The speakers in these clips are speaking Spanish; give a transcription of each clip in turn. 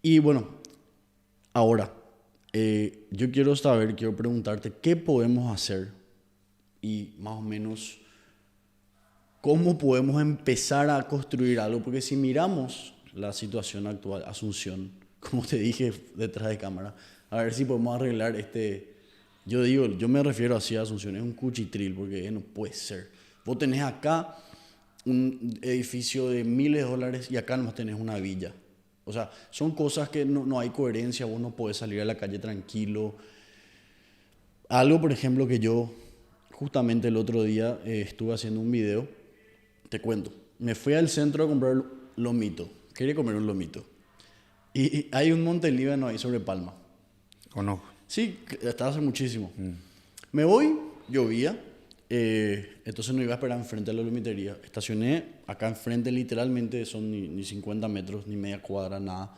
Y bueno, ahora, yo quiero preguntarte, ¿qué podemos hacer? Y más o menos, ¿cómo podemos empezar a construir algo? Porque si miramos la situación actual, Asunción, como te dije detrás de cámara, a ver si podemos arreglar este. Yo digo, yo me refiero así a Asunción, es un cuchitril, porque no puede ser. Vos tenés acá un edificio de miles de dólares y acá nomás tenés una villa. O sea, son cosas que no hay coherencia, vos no podés salir a la calle tranquilo. Algo, por ejemplo, que yo justamente el otro día estuve haciendo un video, te cuento. Me fui al centro a comprar lomito. Quería comer un lomito. Y hay un monte Líbano ahí sobre Palma. Conozco. Sí, está hace muchísimo. Me voy, llovía, entonces no iba a esperar enfrente de la lomitería. Estacioné acá enfrente, literalmente son ni 50 metros, ni media cuadra, nada.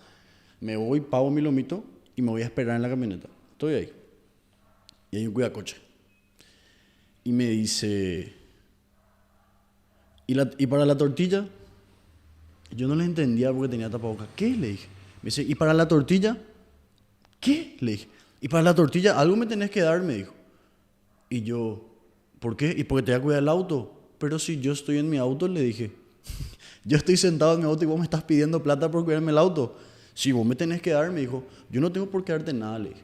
Me voy, pago mi lomito y me voy a esperar en la camioneta. Estoy ahí. Y hay un cuidacoche. Y me dice, ¿y para la tortilla? Yo no le entendía porque tenía tapabocas. ¿Qué? Le dije. Me dice, ¿y para la tortilla? ¿Qué? Le dije. ¿Y para la tortilla algo me tenés que dar? Me dijo. Y yo, ¿por qué? ¿Y porque te voy a cuidar el auto? Pero si yo estoy en mi auto, le dije. Yo estoy sentado en mi auto y vos me estás pidiendo plata por cuidarme el auto. Si vos me tenés que dar, me dijo. Yo no tengo por qué darte nada, le dije.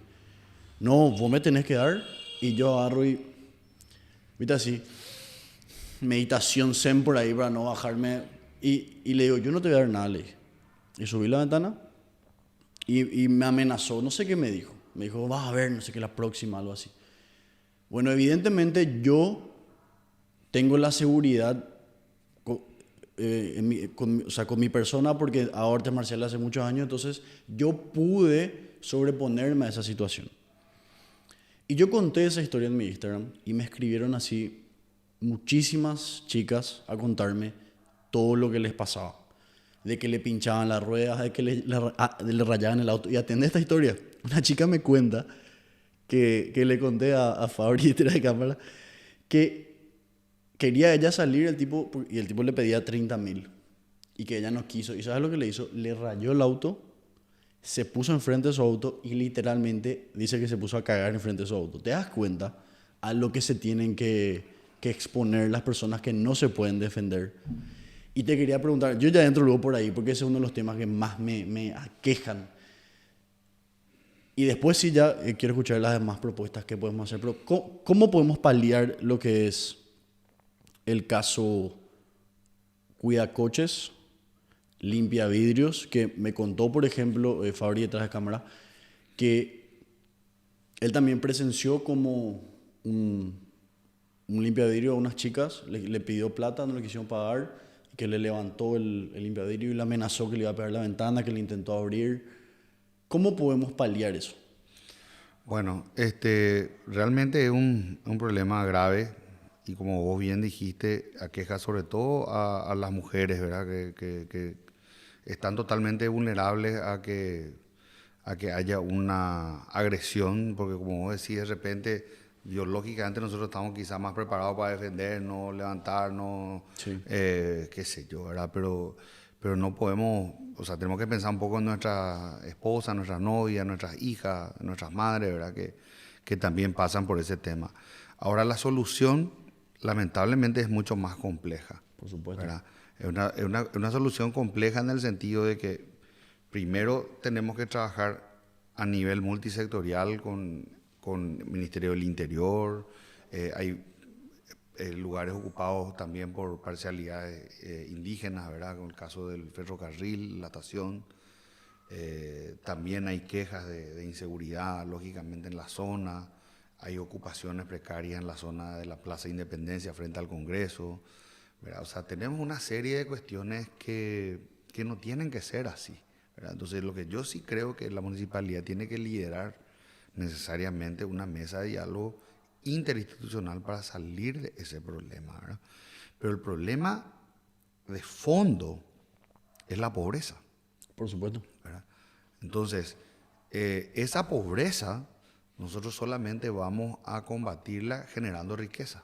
No, vos me tenés que dar. Y yo agarro y, viste así, meditación zen por ahí para no bajarme. Y le digo, yo no te voy a dar nada, le dije. Y subí la ventana y me amenazó, no sé qué me dijo. Me dijo, vas a ver, no sé qué, la próxima, algo así. Bueno, evidentemente yo tengo la seguridad o sea, con mi persona porque hago artes marciales hace muchos años, entonces yo pude sobreponerme a esa situación. Y yo conté esa historia en mi Instagram y me escribieron así muchísimas chicas a contarme todo lo que les pasaba. De que le pinchaban las ruedas, de que le rayaban el auto. Y atendé esta historia. Una chica me cuenta que le conté a Fabri detrás de cámara que quería ella salir el tipo, y el tipo le pedía 30.000 y que ella no quiso. ¿Y sabes lo que le hizo? Le rayó el auto, se puso enfrente de su auto y literalmente dice que se puso a cagar enfrente de su auto. ¿Te das cuenta a lo que se tienen que exponer las personas que no se pueden defender? Y te quería preguntar, yo ya entro luego por ahí porque ese es uno de los temas que más me aquejan. Y después sí ya quiero escuchar las demás propuestas que podemos hacer, pero ¿cómo podemos paliar lo que es el caso Cuida Coches, Limpia Vidrios, que me contó, por ejemplo, Fabri detrás de cámara, que él también presenció como un limpia vidrio a unas chicas, le pidió plata, no le quisieron pagar, que le levantó el limpia vidrio y le amenazó que le iba a pegar la ventana, que le intentó abrir. ¿Cómo podemos paliar eso? Bueno, realmente es un problema grave y como vos bien dijiste, aqueja sobre todo a las mujeres, ¿verdad? Que están totalmente vulnerables a que haya una agresión, porque como vos decís, de repente, biológicamente nosotros estamos quizás más preparados para defendernos, levantarnos, Sí, qué sé yo, ¿verdad? Pero no podemos, o sea, tenemos que pensar un poco en nuestra esposa, nuestras novias, nuestras hijas, nuestras madres, ¿verdad? Que también pasan por ese tema. Ahora, la solución, lamentablemente, es mucho más compleja, por supuesto. ¿verdad? Es una solución compleja en el sentido de que primero tenemos que trabajar a nivel multisectorial con el Ministerio del Interior, hay lugares ocupados también por parcialidades indígenas, ¿verdad? Con el caso del ferrocarril, la estación. También hay quejas de inseguridad, lógicamente, en la zona. Hay ocupaciones precarias en la zona de la Plaza Independencia frente al Congreso, ¿verdad? O sea, tenemos una serie de cuestiones que no tienen que ser así, ¿verdad? Entonces, lo que yo sí creo que la municipalidad tiene que liderar necesariamente una mesa de diálogo interinstitucional para salir de ese problema, ¿verdad? Pero el problema de fondo es la pobreza, Por supuesto. ¿verdad? Entonces, esa pobreza nosotros solamente vamos a combatirla generando riqueza,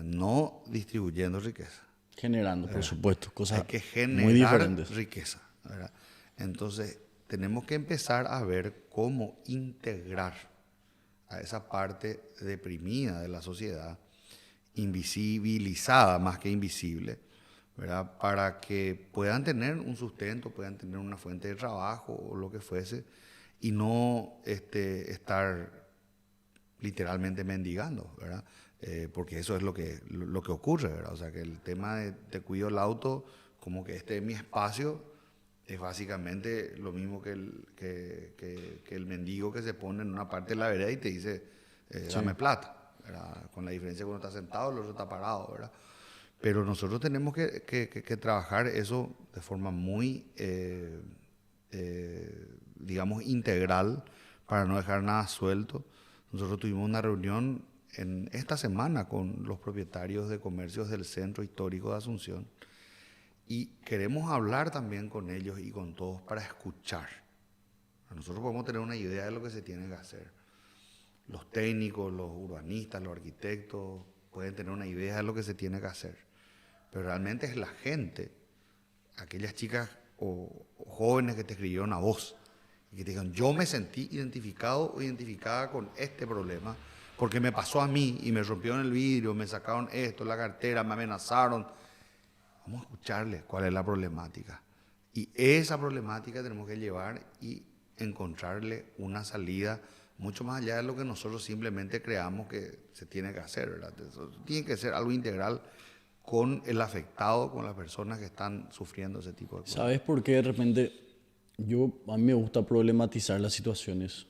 no distribuyendo riqueza, Generando, por ¿verdad? supuesto, Hay cosas que muy generar diferentes. riqueza, ¿verdad? Entonces, tenemos que empezar a ver cómo integrar a esa parte deprimida de la sociedad, invisibilizada más que invisible, ¿verdad? Para que puedan tener un sustento, puedan tener una fuente de trabajo o lo que fuese, y no estar literalmente mendigando, ¿verdad? Porque eso es lo que ocurre, ¿verdad? O sea, que el tema de te cuido el auto, como que este es mi espacio, es básicamente lo mismo que el mendigo que se pone en una parte de la vereda y te dice, dame plata, ¿verdad? Con la diferencia que uno está sentado, el otro está parado, ¿verdad? Pero nosotros tenemos que trabajar eso de forma muy, digamos, integral, para no dejar nada suelto. Nosotros tuvimos una reunión en esta semana con los propietarios de comercios del Centro Histórico de Asunción y queremos hablar también con ellos y con todos para escuchar. Nosotros podemos tener una idea de lo que se tiene que hacer. Los técnicos, los urbanistas, los arquitectos pueden tener una idea de lo que se tiene que hacer. Pero realmente es la gente, aquellas chicas o jóvenes que te escribieron a vos y que te digan, yo me sentí identificado o identificada con este problema porque me pasó a mí y me rompieron el vidrio, me sacaron esto, la cartera, me amenazaron. Vamos a escucharles cuál es la problemática. Y esa problemática tenemos que llevar y encontrarle una salida mucho más allá de lo que nosotros simplemente creamos que se tiene que hacer, ¿verdad? Eso tiene que ser algo integral con el afectado, con las personas que están sufriendo ese tipo de cosas. ¿Sabes por qué de repente a mí me gusta problematizar las situaciones?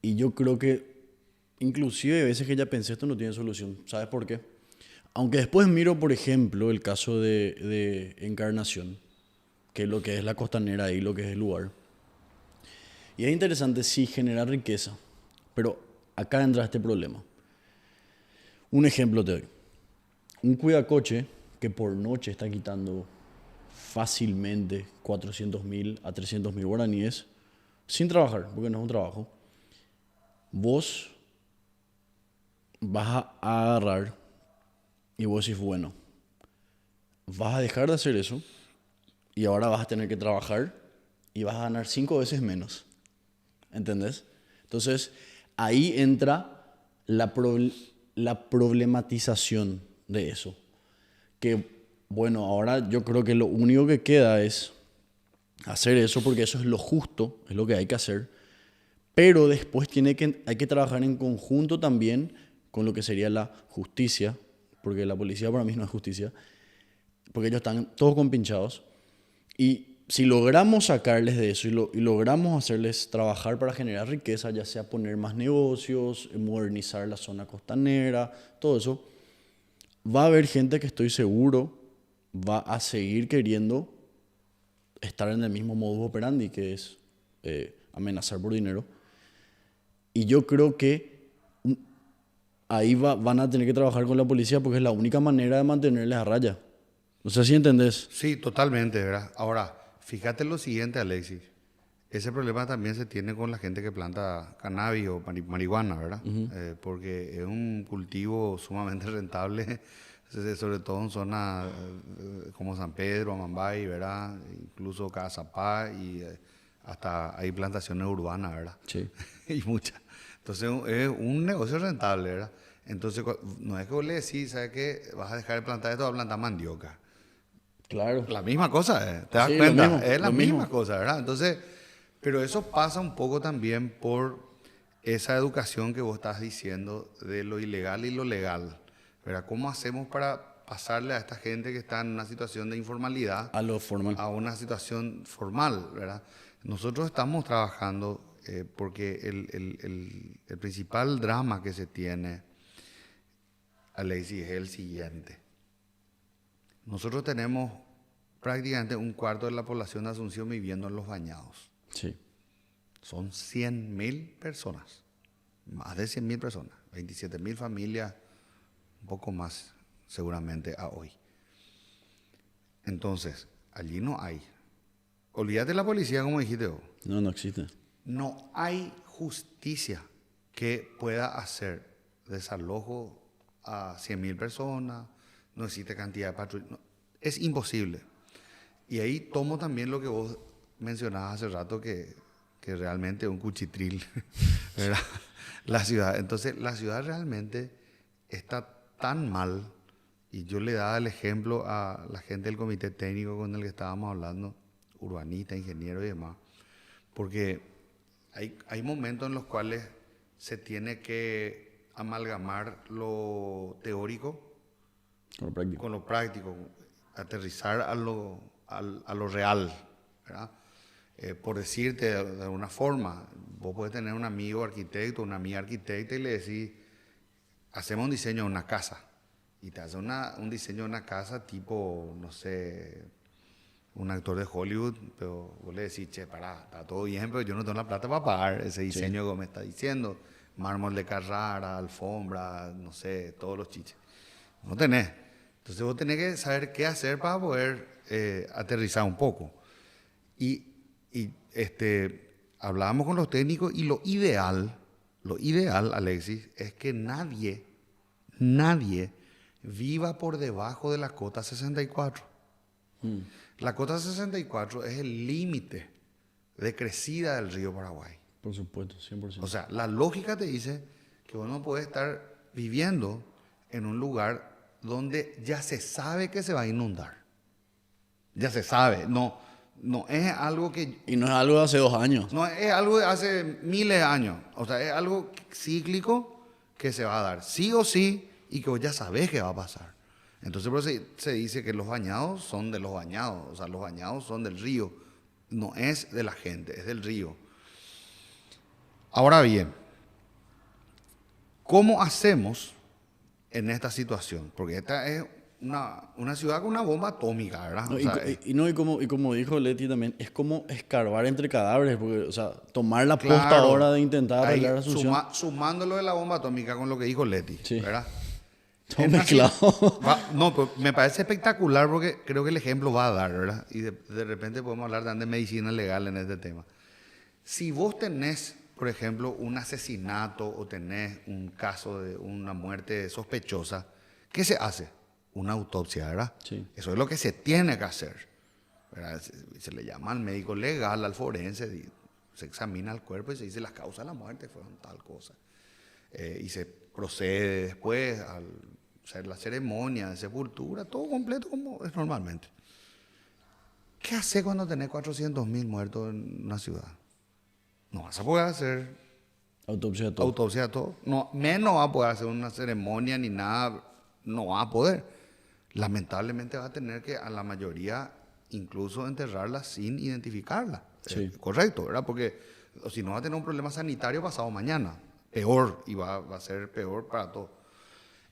Y yo creo que inclusive a veces que ya pensé esto no tiene solución. ¿Sabes por qué? Aunque después miro, por ejemplo, el caso de Encarnación, que es lo que es la costanera ahí, lo que es el lugar. Y es interesante, sí, generar riqueza, pero acá entra este problema. Un ejemplo te doy. Un cuidacoche que por noche está quitando fácilmente 400.000 a 300.000 guaraníes sin trabajar, porque no es un trabajo. Vos vas a agarrar y vos decís, bueno, vas a dejar de hacer eso y ahora vas a tener que trabajar y vas a ganar 5 veces menos. ¿Entendés? Entonces, ahí entra la problematización de eso. Que, bueno, ahora yo creo que lo único que queda es hacer eso porque eso es lo justo, es lo que hay que hacer. Pero después hay que trabajar en conjunto también con lo que sería la justicia, porque la policía para mí no es justicia, porque ellos están todos compinchados. Y si logramos sacarles de eso y logramos hacerles trabajar para generar riqueza, ya sea poner más negocios, modernizar la zona costanera, todo eso, va a haber gente que estoy seguro va a seguir queriendo estar en el mismo modus operandi, que es amenazar por dinero. Y yo creo que ahí van a tener que trabajar con la policía porque es la única manera de mantenerles a raya. No sé si entendés. Sí, totalmente, ¿verdad? Ahora, fíjate lo siguiente, Alexis. Ese problema también se tiene con la gente que planta cannabis o marihuana, ¿verdad? Porque es un cultivo sumamente rentable, sobre todo en zonas como San Pedro, Amambay, ¿verdad? Incluso Cazapá y hasta hay plantaciones urbanas, ¿verdad? Sí. Y muchas. Entonces es un negocio rentable, ¿verdad? Entonces no es que vos le decís, ¿sabes qué? Vas a dejar de plantar esto, vas a plantar mandioca. Claro. La misma cosa, ¿te das Sí, cuenta? lo mismo, Es la lo misma mismo. cosa, ¿verdad? Entonces, pero eso pasa un poco también por esa educación que vos estás diciendo de lo ilegal y lo legal, ¿verdad? ¿Cómo hacemos para pasarle a esta gente que está en una situación de informalidad A lo formal. a una situación formal, ¿verdad? Nosotros estamos trabajando porque el principal drama que se tiene, Alexis, es el siguiente. Nosotros tenemos prácticamente un cuarto de la población de Asunción viviendo en los bañados. Sí. Son 100.000 personas, más de 100.000 personas, 27.000 familias, un poco más seguramente a hoy. Entonces, allí no hay. Olvídate la policía, como dijiste vos. No existe. No hay justicia que pueda hacer desalojo a 100.000 personas, no existe cantidad de patrullas, no, es imposible. Y ahí tomo también lo que vos mencionabas hace rato que realmente es un cuchitril, ¿verdad? La ciudad. Entonces, la ciudad realmente está tan mal, y yo le daba el ejemplo a la gente del comité técnico con el que estábamos hablando, urbanistas, ingenieros y demás, porque hay momentos en los cuales se tiene que amalgamar lo teórico con lo práctico, aterrizar a lo real, ¿verdad? Por decirte de alguna forma, vos puedes tener un amigo arquitecto, una amiga arquitecta y le decís, hacemos un diseño de una casa. Y te hace un diseño de una casa tipo, no sé, un actor de Hollywood, pero vos le decís, che, pará, está todo bien, pero yo no tengo la plata para pagar ese diseño que me está diciendo. Mármol de Carrara, alfombra, no sé, todos los chiches. No tenés. Entonces vos tenés que saber qué hacer para poder aterrizar un poco. Y hablábamos con los técnicos y lo ideal, Alexis, es que nadie viva por debajo de la cota 64. La cota 64 es el límite de crecida del río Paraguay. Por supuesto, 100%. O sea, la lógica te dice que vos no podés estar viviendo en un lugar donde ya se sabe que se va a inundar. Ya se sabe, no es algo que... Y no es algo de hace 2 años. No es algo de hace miles de años. O sea, es algo cíclico que se va a dar sí o sí y que vos ya sabés que va a pasar. Entonces por eso se dice que los bañados son de los bañados. O sea, los bañados son del río. No es de la gente, es del río. Ahora bien, ¿cómo hacemos en esta situación? Porque esta es una ciudad con una bomba atómica, ¿verdad? No, O sea, y como dijo Leti también, es como escarbar entre cadáveres, porque, o sea, tomar la claro, posta ahora de intentar ahí, arreglar la Asunción. sumándolo de la bomba atómica con lo que dijo Leti, Sí. ¿verdad? Todo mezclado. No, pero me parece espectacular porque creo que el ejemplo va a dar, ¿verdad? Y de repente podemos hablar también de medicina legal en este tema. Si vos tenés, por ejemplo, un asesinato o tenés un caso de una muerte sospechosa, ¿qué se hace? Una autopsia, ¿verdad? Sí. Eso es lo que se tiene que hacer, ¿verdad? Se le llama al médico legal, al forense, se examina el cuerpo y se dice las causas de la muerte fueron tal cosa. Y se procede después a hacer la ceremonia de sepultura, todo completo como es normalmente. ¿Qué hace cuando tenés 400.000 muertos en una ciudad? No vas a poder hacer Autopsia de todo. autopsia de todo. No, menos va a poder hacer una ceremonia ni nada, no va a poder. Lamentablemente va a tener que a la mayoría incluso enterrarla sin identificarla. Sí. Correcto, ¿verdad? Porque si no va a tener un problema sanitario pasado mañana. Peor, y va a ser peor para todos.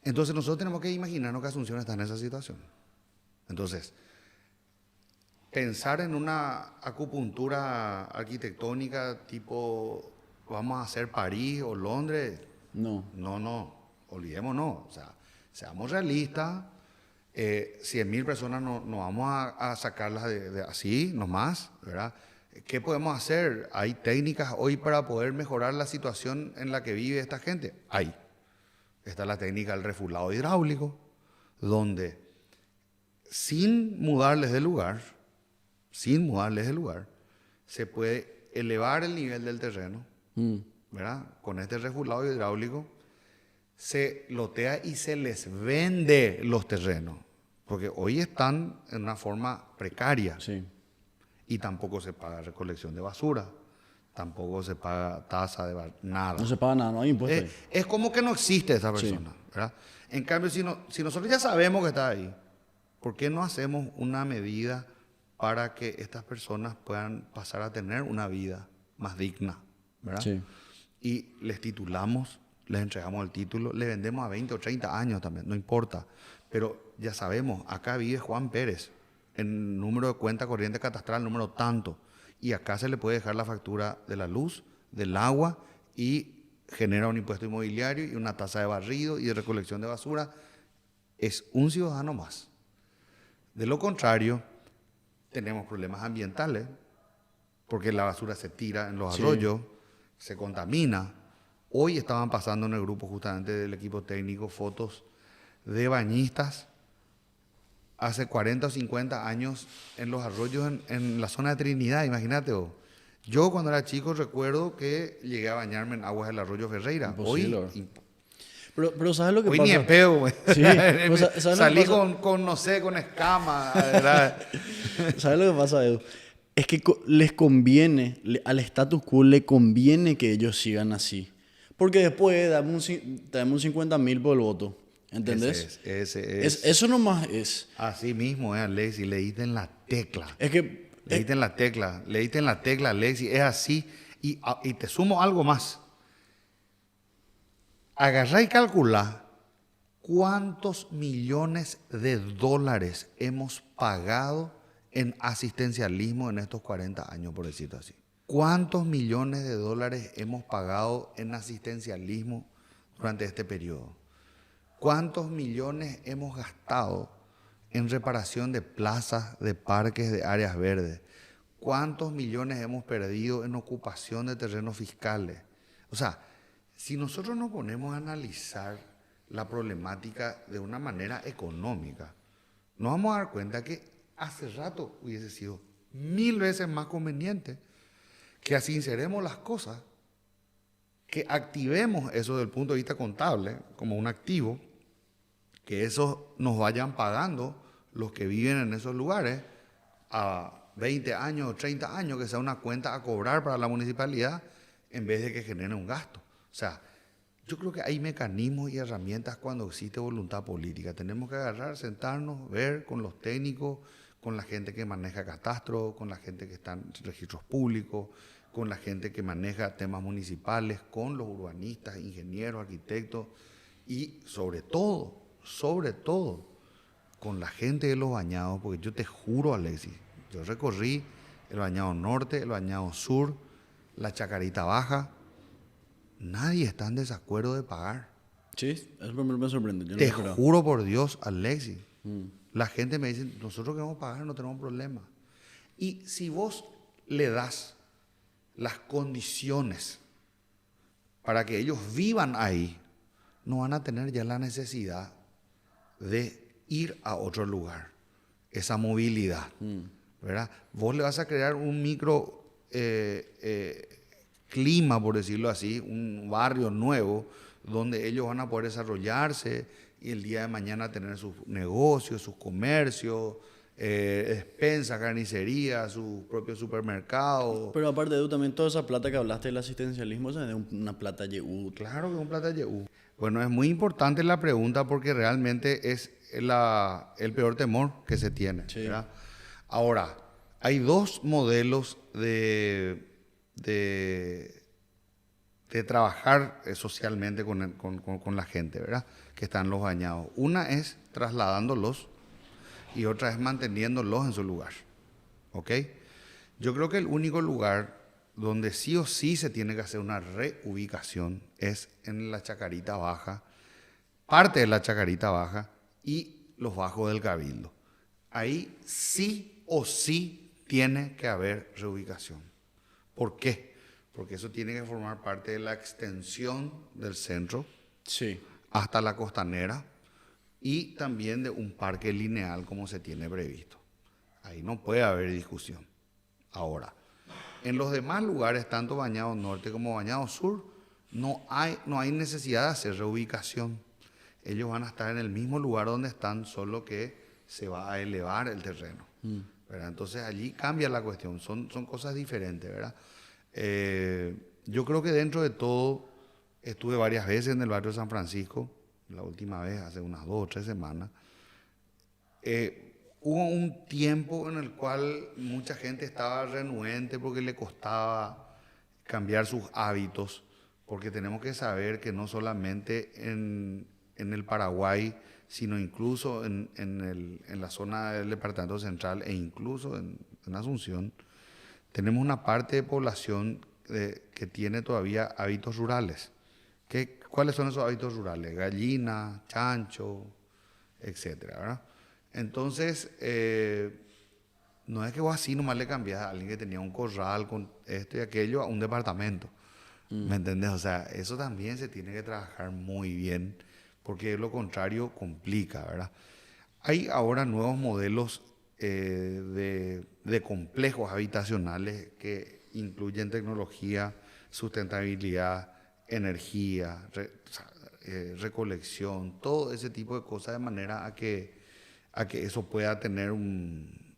Entonces nosotros tenemos que imaginarnos que Asunción está en esa situación. Entonces, pensar en una acupuntura arquitectónica tipo, vamos a hacer París o Londres, No. no, olvidémonos. O sea, seamos realistas, 100.000 personas no vamos a sacarlas de así, nomás, ¿verdad? ¿Qué podemos hacer? ¿Hay técnicas hoy para poder mejorar la situación en la que vive esta gente? Hay. Está la técnica del refulado hidráulico, donde sin mudarles de lugar, se puede elevar el nivel del terreno, ¿verdad? Con este refulado hidráulico se lotea y se les vende los terrenos, porque hoy están en una forma precaria. Sí. Y tampoco se paga recolección de basura, tampoco se paga tasa de nada. No se paga nada, no hay impuestos. ahí. Es como que no existe esa persona, ¿verdad? En cambio, si nosotros ya sabemos que está ahí, ¿por qué no hacemos una medida para que estas personas puedan pasar a tener una vida más digna, ¿verdad? Sí. Y les titulamos, les entregamos el título, le vendemos a 20 o 30 años también, no importa. Pero ya sabemos, acá vive Juan Pérez, en número de cuenta corriente catastral, número tanto. Y acá se le puede dejar la factura de la luz, del agua y genera un impuesto inmobiliario y una tasa de barrido y de recolección de basura. Es un ciudadano más. De lo contrario, tenemos problemas ambientales, porque la basura se tira en los arroyos, se contamina. Hoy estaban pasando en el grupo justamente del equipo técnico fotos de bañistas hace 40 o 50 años en los arroyos en la zona de Trinidad, imagínate vos. Yo cuando era chico recuerdo que llegué a bañarme en aguas del arroyo Ferreira. Imposible, Hoy, ¿verdad? Pero ¿sabes lo que hoy pasa? ni en pedo, güey. Sí, pero ¿sabes lo que Salí pasa? no sé, con escama, ¿verdad? ¿Sabes lo que pasa, Edu? Es que les conviene, al status quo le conviene que ellos sigan así. Porque después dame un 50.000 por el voto. ¿Entendés? Ese es. Eso nomás es. Así mismo, Alexis, le diste en la tecla. Es que, Le diste en la tecla, Alexis, es así. Y te sumo algo más. Agarrá y calcula cuántos millones de dólares hemos pagado en asistencialismo en estos 40 años, por decirlo así. ¿Cuántos millones de dólares hemos pagado en asistencialismo durante este periodo? ¿Cuántos millones hemos gastado en reparación de plazas, de parques, de áreas verdes? ¿Cuántos millones hemos perdido en ocupación de terrenos fiscales? O sea, si nosotros nos ponemos a analizar la problemática de una manera económica, nos vamos a dar cuenta que hace rato hubiese sido 1000 veces más conveniente que asinceremos las cosas, que activemos eso desde el punto de vista contable como un activo, que eso nos vayan pagando los que viven en esos lugares a 20 años o 30 años, que sea una cuenta a cobrar para la municipalidad en vez de que genere un gasto. O sea, yo creo que hay mecanismos y herramientas cuando existe voluntad política. Tenemos que agarrar, sentarnos, ver con los técnicos, con la gente que maneja catastro, con la gente que está en registros públicos, con la gente que maneja temas municipales, con los urbanistas, ingenieros, arquitectos y sobre todo, con la gente de los bañados, porque yo te juro, Alexis, yo recorrí el bañado norte, el bañado sur, la Chacarita Baja, nadie está en desacuerdo de pagar. sí, eso primero me sorprende. Yo no Te esperaba. juro por Dios, Alexis. La gente me dice, nosotros queremos pagar, no tenemos problema. Y si vos le das las condiciones para que ellos vivan ahí, no van a tener ya la necesidad de ir a otro lugar. Esa movilidad, ¿verdad? Vos le vas a crear un micro clima, por decirlo así, un barrio nuevo donde ellos van a poder desarrollarse y el día de mañana tener sus negocios, sus comercios, despensa, carnicería, su propio supermercado. Pero aparte de eso, también toda esa plata que hablaste del asistencialismo, esa es una plata YU. Claro que es un plata YU. Bueno, es muy importante la pregunta porque realmente es el peor temor que se tiene. Sí. ¿Verdad? Ahora, hay dos modelos de trabajar socialmente con la gente, ¿verdad? Que están los bañados. Una es trasladándolos y otra es manteniéndolos en su lugar. ¿Ok? Yo creo que el único lugar donde sí o sí se tiene que hacer una reubicación es en la Chacarita Baja, parte de la Chacarita Baja y los bajos del Cabildo. Ahí sí o sí tiene que haber reubicación. ¿Por qué? Porque eso tiene que formar parte de la extensión del centro Sí. hasta la costanera y también de un parque lineal como se tiene previsto. Ahí no puede haber discusión. Ahora, en los demás lugares, tanto Bañado Norte como Bañado Sur, no hay necesidad de hacer reubicación. Ellos van a estar en el mismo lugar donde están, solo que se va a elevar el terreno. ¿Verdad? Entonces allí cambia la cuestión, son cosas diferentes, ¿verdad? Yo creo que dentro de todo, estuve varias veces en el barrio de San Francisco, la última vez hace unas 2 o 3 semanas. Hubo un tiempo en el cual mucha gente estaba renuente porque le costaba cambiar sus hábitos, porque tenemos que saber que no solamente en el Paraguay, sino incluso en la zona del departamento central e incluso en Asunción, tenemos una parte de población que tiene todavía hábitos rurales. ¿Cuáles son esos hábitos rurales? Gallina, chancho, etcétera, ¿verdad? Entonces, no es que vos así nomás le cambias a alguien que tenía un corral con esto y aquello a un departamento. ¿Me entendés? O sea, eso también se tiene que trabajar muy bien, porque de lo contrario complica, ¿verdad? Hay ahora nuevos modelos de complejos habitacionales que incluyen tecnología, sustentabilidad, energía, recolección, todo ese tipo de cosas, de manera a que eso pueda tener un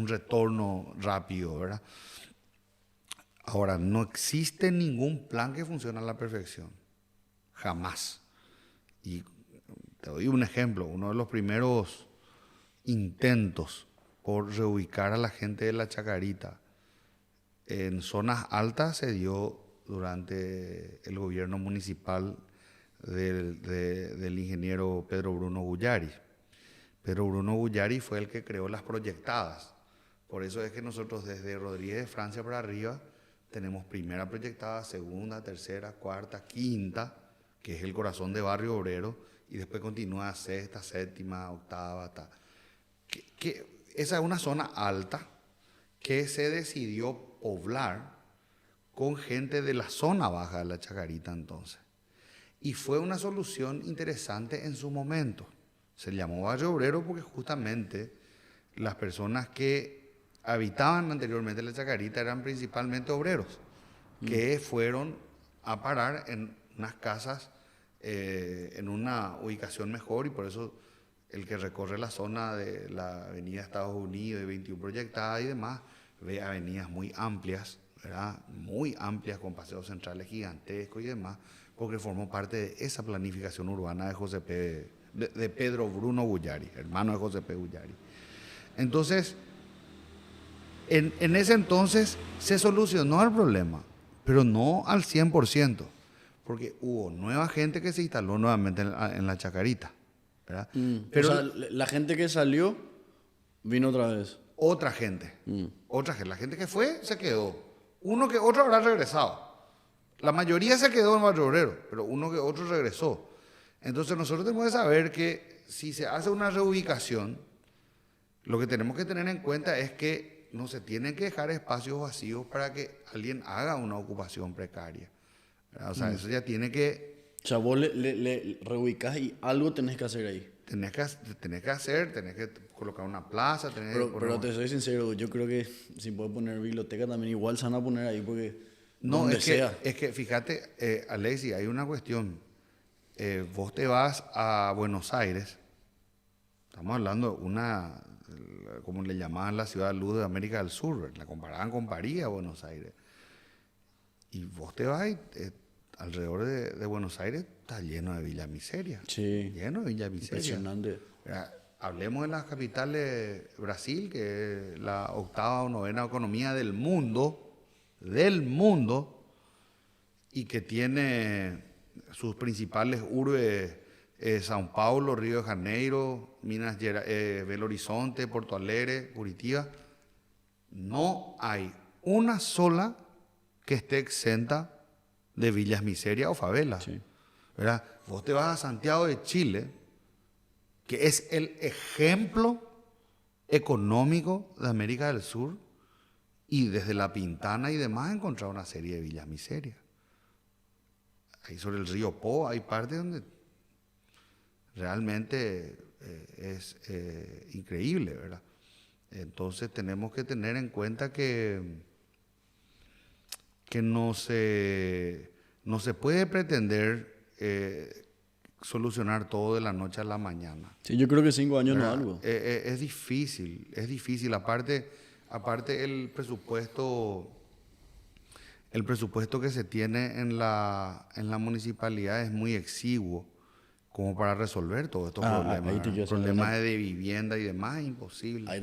retorno rápido, ¿verdad? Ahora, no existe ningún plan que funcione a la perfección, jamás. Y te doy un ejemplo, uno de los primeros intentos por reubicar a la gente de la Chacarita en zonas altas se dio durante el gobierno municipal del ingeniero Pedro Bruno Guyari. Pedro Bruno Guyari fue el que creó las proyectadas. Por eso es que nosotros desde Rodríguez de Francia para arriba tenemos primera proyectada, segunda, tercera, cuarta, quinta, que es el corazón de Barrio Obrero, y después continúa sexta, séptima, octava, esa es una zona alta que se decidió poblar con gente de la zona baja de la Chacarita entonces. Y fue una solución interesante en su momento. Se llamó Barrio Obrero porque justamente las personas que habitaban anteriormente la Chacarita eran principalmente obreros, que fueron a parar en unas casas en una ubicación mejor, y por eso el que recorre la zona de la avenida Estados Unidos de 21 proyectada y demás, ve avenidas muy amplias, ¿verdad? Muy amplias, con paseos centrales gigantescos y demás, porque formó parte de esa planificación urbana de Pedro Bruno Guyari, hermano de José P. Guyari. Entonces, en ese entonces se solucionó el problema, pero no al 100%, porque hubo nueva gente que se instaló nuevamente en la Chacarita, ¿verdad? Pero, o sea, la gente que salió vino otra vez. Otra gente, la gente que fue se quedó. Uno que otro habrá regresado. La mayoría se quedó en Barrio Obrero, pero uno que otro regresó. Entonces nosotros tenemos que saber que si se hace una reubicación, lo que tenemos que tener en cuenta es que no se tienen que dejar espacios vacíos para que alguien haga una ocupación precaria, ¿verdad? O sea, eso ya tiene que... O sea, vos le reubicás y algo tenés que hacer ahí. Tenés que colocar una plaza. Pero te soy sincero, yo creo que si puedes poner biblioteca también igual se van a poner ahí porque no, donde es sea. que fíjate, Alexi, hay una cuestión. Vos te vas a Buenos Aires, estamos hablando de una, como le llamaban la ciudad de luz de América del Sur, la comparaban con París a Buenos Aires. Y vos te vas y alrededor de Buenos Aires está lleno de Villa Miseria. Sí. Lleno de Villa Miseria. Impresionante. Hablemos de las capitales de Brasil, que es la octava o novena economía del mundo, y que tiene sus principales urbes, São Paulo, Río de Janeiro, Belo Horizonte, Porto Alegre, Curitiba. No hay una sola que esté exenta de villas miseria o favelas. Sí. ¿Verdad? Vos te vas a Santiago de Chile, que es el ejemplo económico de América del Sur, y desde La Pintana y demás encontrar una serie de villas miserias. Ahí sobre el río Po hay partes donde realmente es increíble, ¿verdad? Entonces tenemos que tener en cuenta que no se puede pretender solucionar todo de la noche a la mañana. Sí, yo creo que 5 años no es algo. Es difícil. Aparte el presupuesto que se tiene en la municipalidad es muy exiguo como para resolver todos estos problemas. Ahí Problemas de vivienda y demás, es imposible.